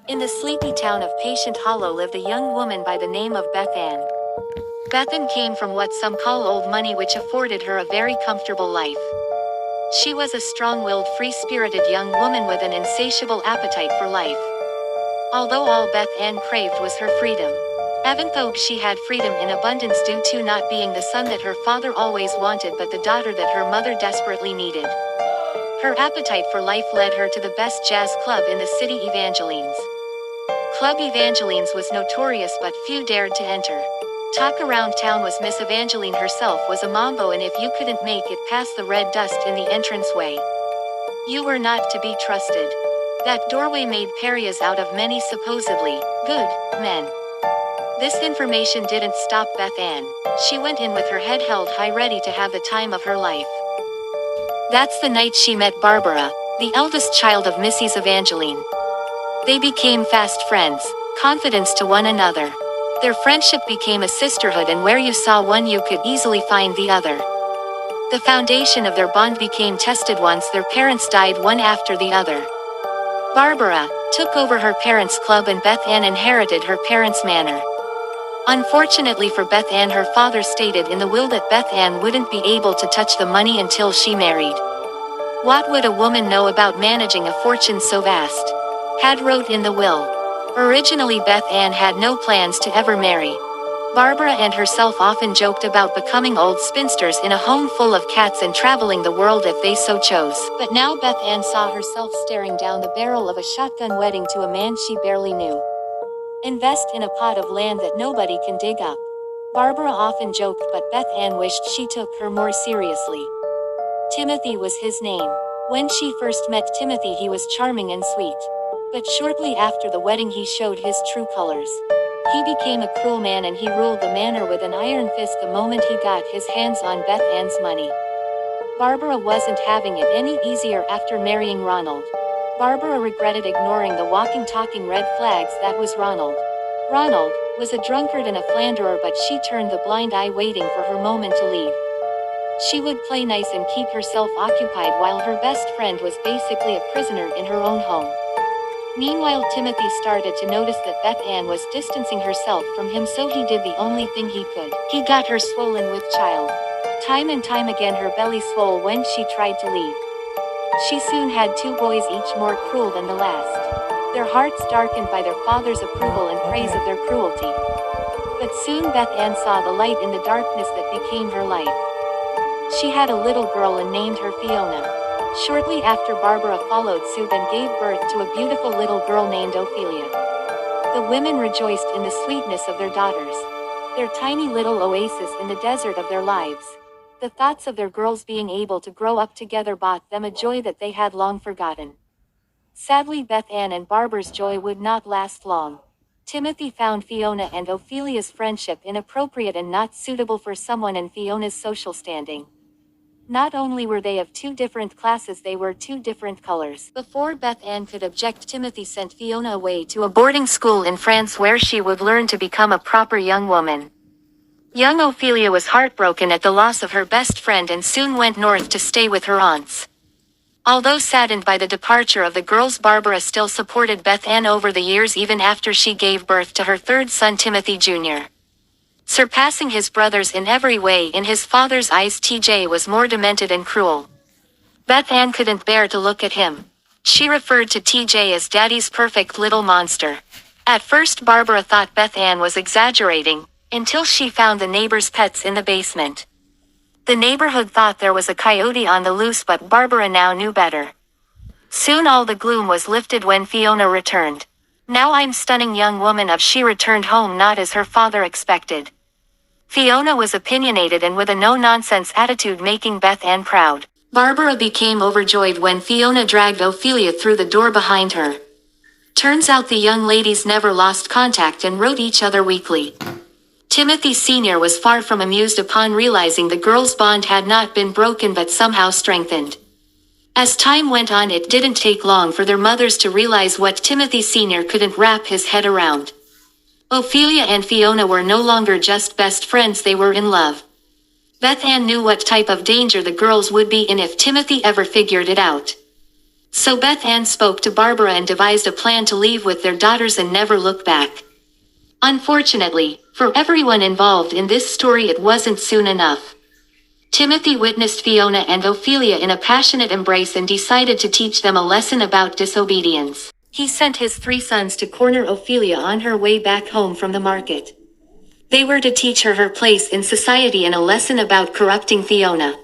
In the sleepy town of Patient Hollow lived a young woman by the name of Beth Ann. Beth Ann came from what some call old money, which afforded her a very comfortable life. She was a strong-willed, free-spirited young woman with an insatiable appetite for life. Although all Beth Ann craved was her freedom. Even though she had freedom in abundance due to not being the son that her father always wanted but the daughter that her mother desperately needed. Her appetite for life led her to the best jazz club in the city, Evangelines. Club Evangelines was notorious but few dared to enter. Talk around town was Miss Evangeline herself was a mambo, and if you couldn't make it past the red dust in the entranceway, you were not to be trusted. That doorway made pariahs out of many supposedly good men. This information didn't stop Beth Ann. She went in with her head held high, ready to have the time of her life. That's the night she met Barbara, the eldest child of Mrs. Evangeline. They became fast friends, confidants to one another. Their friendship became a sisterhood, and where you saw one you could easily find the other. The foundation of their bond became tested once their parents died one after the other. Barbara took over her parents' club and Beth Ann inherited her parents' manor. Unfortunately for Beth Ann, her father stated in the will that Beth Ann wouldn't be able to touch the money until she married. What would a woman know about managing a fortune so vast? Had wrote in the will. Originally Beth Ann had no plans to ever marry. Barbara and herself often joked about becoming old spinsters in a home full of cats and traveling the world if they so chose. But now Beth Ann saw herself staring down the barrel of a shotgun wedding to a man she barely knew. Invest in a pot of land that nobody can dig up. Barbara often joked, but Beth Ann wished she took her more seriously. Timothy was his name. When she first met Timothy, he was charming and sweet. But shortly after the wedding he showed his true colors. He became a cruel man, and he ruled the manor with an iron fist the moment he got his hands on Beth Ann's money. Barbara wasn't having it any easier after marrying Ronald. Barbara regretted ignoring the walking, talking red flags that was Ronald. Ronald was a drunkard and a philanderer, but she turned the blind eye, waiting for her moment to leave. She would play nice and keep herself occupied while her best friend was basically a prisoner in her own home. Meanwhile, Timothy started to notice that Beth Ann was distancing herself from him, so he did the only thing he could. He got her swollen with child. Time and time again her belly swole when she tried to leave. She soon had two boys, each more cruel than the last. Their hearts darkened by their father's approval and praise of their cruelty. But soon Beth Ann saw the light in the darkness that became her life. She had a little girl and named her Fiona. Shortly after, Barbara followed suit and gave birth to a beautiful little girl named Ophelia. The women rejoiced in the sweetness of their daughters, their tiny little oasis in the desert of their lives. The thoughts of their girls being able to grow up together brought them a joy that they had long forgotten. Sadly, Beth Ann and Barbara's joy would not last long. Timothy found Fiona and Ophelia's friendship inappropriate and not suitable for someone in Fiona's social standing. Not only were they of two different classes, they were two different colors. Before Beth Ann could object, Timothy sent Fiona away to a boarding school in France where she would learn to become a proper young woman. Young Ophelia was heartbroken at the loss of her best friend and soon went north to stay with her aunts. Although saddened by the departure of the girls, Barbara still supported Beth Ann over the years, even after she gave birth to her third son, Timothy Jr. Surpassing his brothers in every way, in his father's eyes TJ was more demented and cruel. Beth Ann couldn't bear to look at him. She referred to TJ as Daddy's perfect little monster. At first Barbara thought Beth Ann was exaggerating, until she found the neighbors' pets in the basement. The neighborhood thought there was a coyote on the loose, but Barbara now knew better. Soon all the gloom was lifted when Fiona returned. "Now I'm stunning young woman of," she returned home not as her father expected. Fiona was opinionated and with a no-nonsense attitude, making Beth Ann proud. Barbara became overjoyed when Fiona dragged Ophelia through the door behind her. Turns out the young ladies never lost contact and wrote each other weekly. Timothy Sr. was far from amused upon realizing the girls' bond had not been broken but somehow strengthened. As time went on, it didn't take long for their mothers to realize what Timothy Sr. couldn't wrap his head around. Ophelia and Fiona were no longer just best friends, they were in love. Beth Ann knew what type of danger the girls would be in if Timothy ever figured it out. So Beth Ann spoke to Barbara and devised a plan to leave with their daughters and never look back. Unfortunately, for everyone involved in this story, it wasn't soon enough. Timothy witnessed Fiona and Ophelia in a passionate embrace and decided to teach them a lesson about disobedience. He sent his 3 sons to corner Ophelia on her way back home from the market. They were to teach her her place in society and a lesson about corrupting Fiona.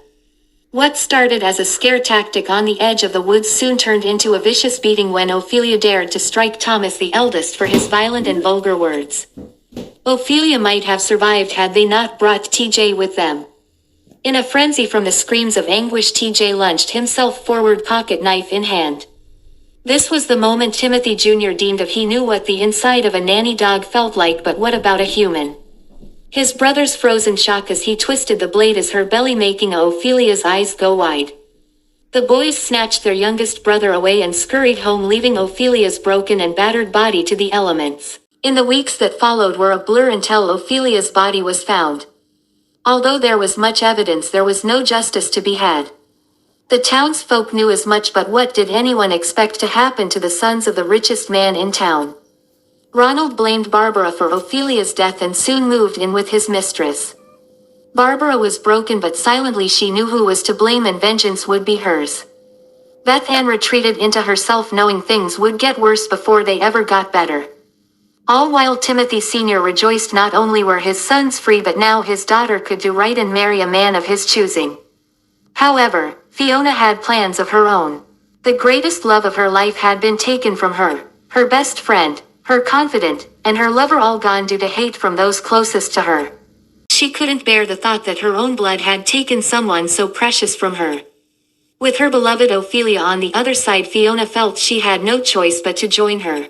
What started as a scare tactic on the edge of the woods soon turned into a vicious beating when Ophelia dared to strike Thomas the eldest for his violent and vulgar words. Ophelia might have survived had they not brought TJ with them. In a frenzy from the screams of anguish, TJ lunged himself forward, pocket knife in hand. This was the moment Timothy Jr. deemed of he knew what the inside of a nanny dog felt like, but what about a human? His brothers froze in shock as he twisted the blade as her belly, making Ophelia's eyes go wide. The boys snatched their youngest brother away and scurried home, leaving Ophelia's broken and battered body to the elements. In the weeks that followed were a blur until Ophelia's body was found. Although there was much evidence, there was no justice to be had. The townsfolk knew as much, but what did anyone expect to happen to the sons of the richest man in town? Ronald blamed Barbara for Ophelia's death and soon moved in with his mistress. Barbara was broken, but silently she knew who was to blame and vengeance would be hers. Beth Ann retreated into herself, knowing things would get worse before they ever got better. All while Timothy Sr. rejoiced not only were his sons free, but now his daughter could do right and marry a man of his choosing. However, Fiona had plans of her own. The greatest love of her life had been taken from her, her best friend, her confidant, and her lover, all gone due to hate from those closest to her. She couldn't bear the thought that her own blood had taken someone so precious from her. With her beloved Ophelia on the other side, Fiona felt she had no choice but to join her.